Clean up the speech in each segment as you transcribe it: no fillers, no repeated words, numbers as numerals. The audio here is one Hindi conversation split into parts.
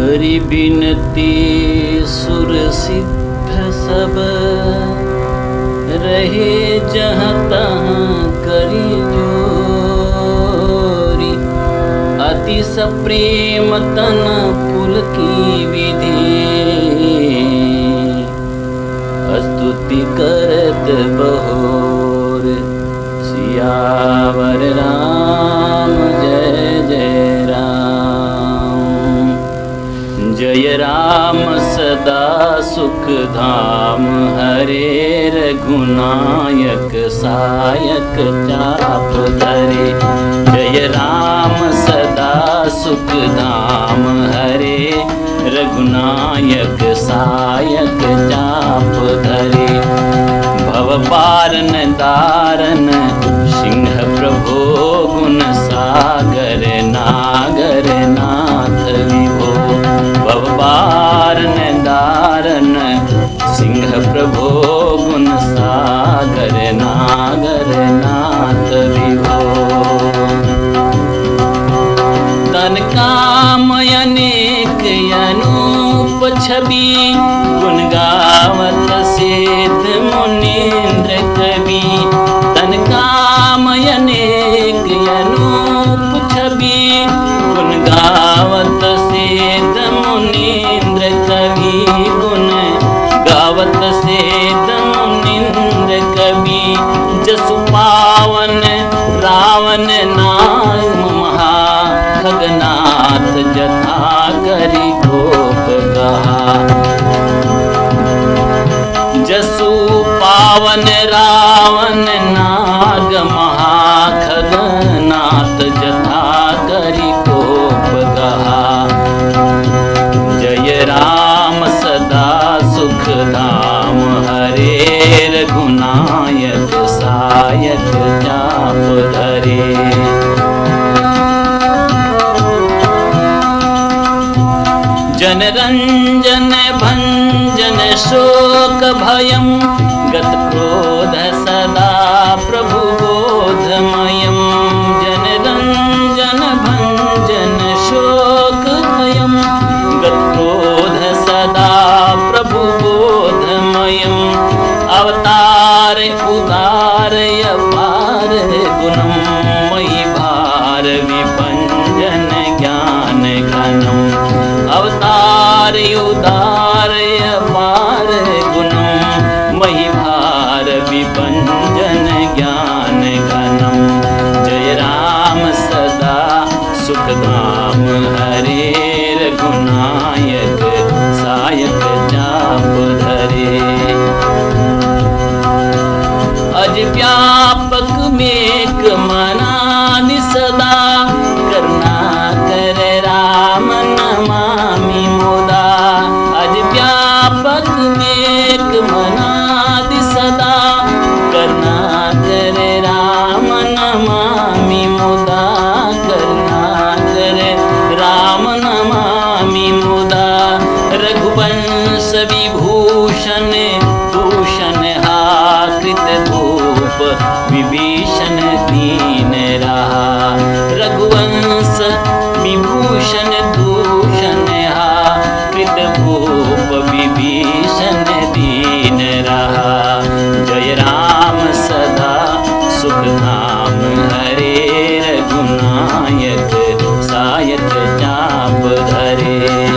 करी बिनती सुर सिद्ध सब, रहे जहाँ तहाँ करी जोरी। अति सप्रेम तन पुलकी विधि, स्तुति करत बहोर। सियावर राम जय जय राम। जय राम सदा सुख धाम, हरे रघुनायक सायक चाप धरे। जय राम सदा सुख धाम, हरे रघुनायक सायक चाप धरे। भव पारन दारन सिंह प्रभो, गुण सागर नागर नाथ विभो। भव पारन दारन सिंह प्रभो, गुण सागर नागर नाथ विभो। तन कामय अनेक अनूप छवि, गुण गावत सेत मुनीन्द्र कवि। तन कामय अनेक अनूप छवि, गुण गावत सेत मुनीन्द्र कवि। गुण गावत सेत मुनीन्द्र कवि। जसु पावन रावण नाम महा, खगनाथ जथा करी गोप कहा। जसु पावन रावण नाग महा, खगनाथ जथा करी गोप कहा। जय राम सदा सुख धाम, हरे रघुनायक सायक चाप धरे। जनरंजन भंजन शोक भयं, गत क्रोध सदा प्रभु बोधमयं। जनरंजन भंजन शोक भयं, गत क्रोध सदा प्रभु बोधमयं। अवतार उदार अपार गुणं, मयि भार विभंजन ज्ञान घनम्। अवतार उदार अपार गुणं, मयि भार विभंजन ज्ञान घनम्। जय राम सदा सुख धाम, हरे रघुनायक सायक चाप धरे। अज व्यापक मेघ मनानि सदा, करुणा कर राम नमामि मुदा। अज व्यापक मेघ मनादि सदा, करुणा कर राम नमामि मुदा। करुणा कर राम नमामि मुदा। रघुवंश विभूषण भूषण हा, कृत धूप विभीषण दीन रहा। रघुवंश विभूषण दूषण हा, कृत भूप विभीषण दीन रहा। जय राम सदा सुख धाम, हरे रघुनायक सायक चाप धरे।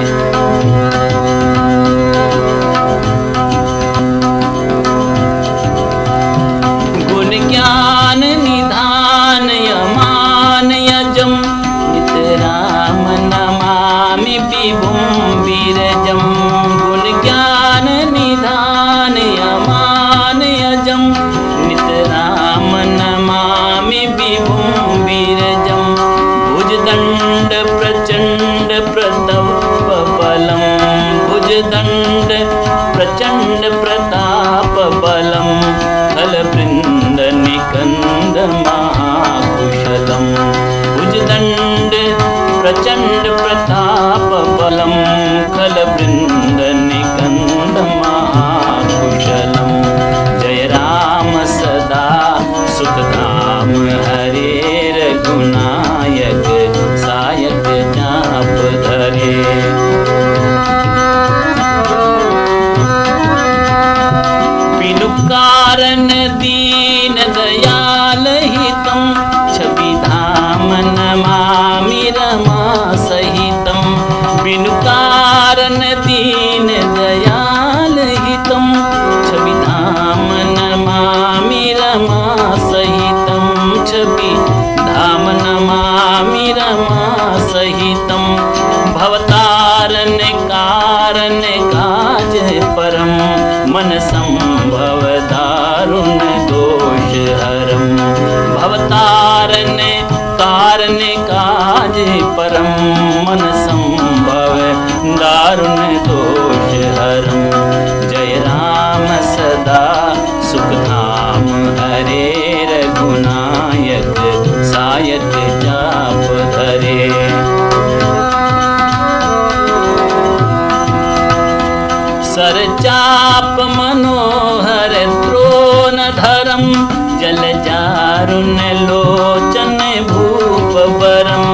गुण ज्ञान निधान यमान यजम, नित राम नमामि विभुं विरजं। गुण ज्ञान निधान यमान यजम, नित राम नमामि विभुं विरजं। भुजदंड प्रचंड प्रताप बलं, भुजदंड प्रचंड प्रताप बलं। खलवृंद निकंद महाकुशलं, भुजदंड प्रचंड प्रताप बलं। खलवृंद निकंद महाकुशलं। जय राम सदा सुख धाम, हरे रघुनायक सायक चाप धरे। बिनु कारण दीन दयाल हितं छवि धाम नमामि रमा सहितं बिनु कारण दीन दयाल हितं छवि धाम नमामि रमा सहितं छवि धाम नमामि रमा सहितं भवतारण कारण काज परम मन संभव दारुण दोष हरम भवतारण कारण काज परम मन संभव दारुण दोष हरम जय राम सदा सुख धाम हरे रघुनायक सायक जाप धरे सर चाप मनोहर द्रोण धरम जल जारुण लोचन भूप बरम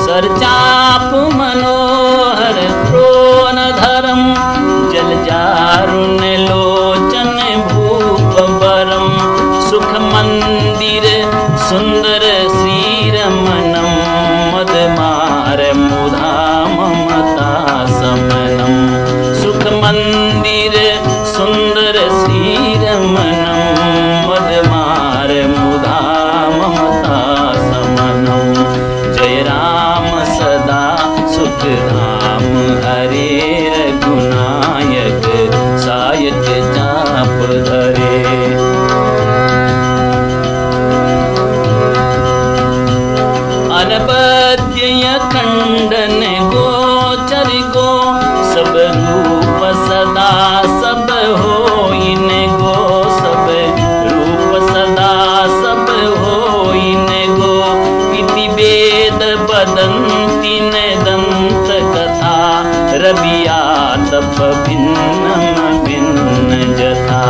सर चाप मनोहर द्रोण धरम जल जारुण लोचन भूप बरम सुख मंदिर सुंदर श्री रमणम मदमार मुधा ममता समनम सुख मंदिर सुंदर श्री रमणम मदमार मुधा ममता समनम जय राम सदा सुख धाम हरे रघुनायक सायक जाप धरे अनबद्य खंडन गोचर गो सब रूप सदा सब होइन गो सब रूप सदा सब होइन गो इति वेद बदन्ति न दंत कथा रबिया तप भिन्नम भिन्न जथा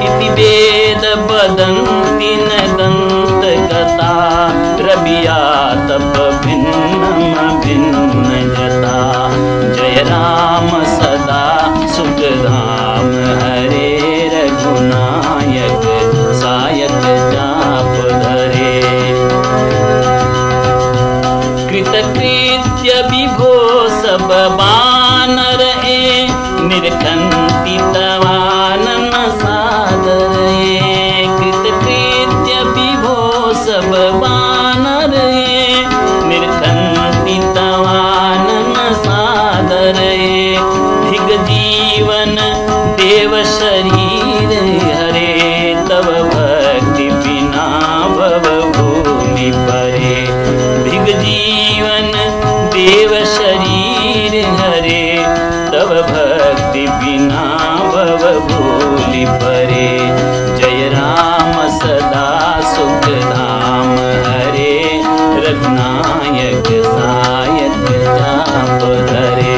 इति वेद बदन्ति न दंत कथा रबिया तप भिन्नम भिन्न जथा जय राम सदा सुख धाम हरे रघुनायक सायक जाप धरे कृतकृत्य विभो सब बानर निरखन्ति तवानन सादर कृतकृत्य विभो सब बानर निरखन्ति तवानन सादर धिग जीवन देव शरीर हरे तव भक्ति बिना भव भूमि परे धिग जीवन देव शरीर हरे तव भक्ति बिना भव भूलि परे जय राम सदा सुख धाम हरे रघुनायक सायक जाप धरे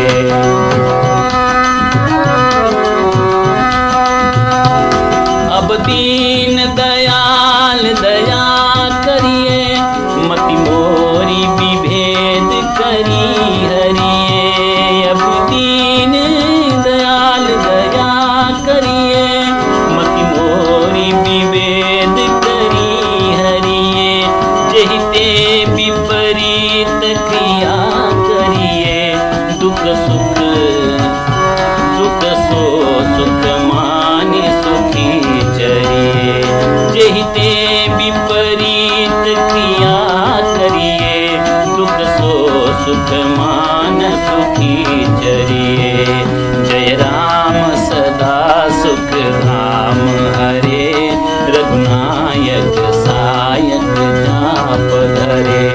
अब दीन दयाल दया करिए मति मोरी विभेद करी हरिए अब दीन दयाल दया करिए मति मोरी विभेद करी हरिए जहिते विपरीत क्रिया करिए दुख सुख सुख सो सुख मानि सुखी चरिए जहिते विपरीत क्रिया करिए दुख सो सुख मान सुखी चरिए जय राम सदा सुख धाम हरे रघुनायक सायक जाप धरे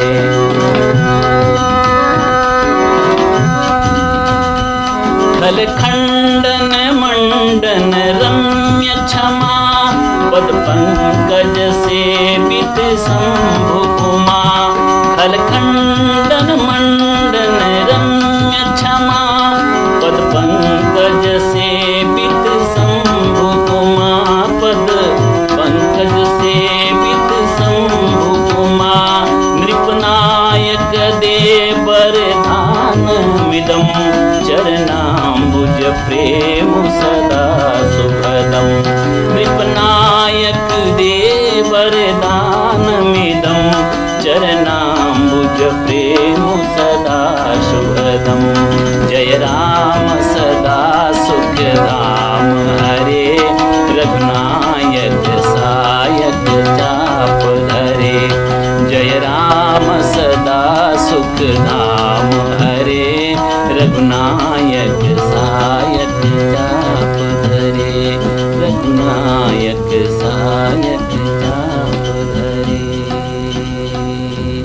खल खंडन मंडन रम्य क्षमा पद पंकज सेवित शंभु उमा खल खंडन मंडन रम्य क्षमा पद पंकज सेवित शंभु उमा पद पंकज सेवित शंभु उमा नृपनायक देवर धान मिदम चरणाम्बुज प्रेम सदा सुखदम् नृपनायक दे वरदानमिदं चरणाम्बुज प्रेम सदा सुखदम् जय राम सदा सुखधाम हरे रघुनायक सायक चाप धरे जय राम सदा सुखधाम हरे रघुनायक सायक चाप धरे रघुनायक सायक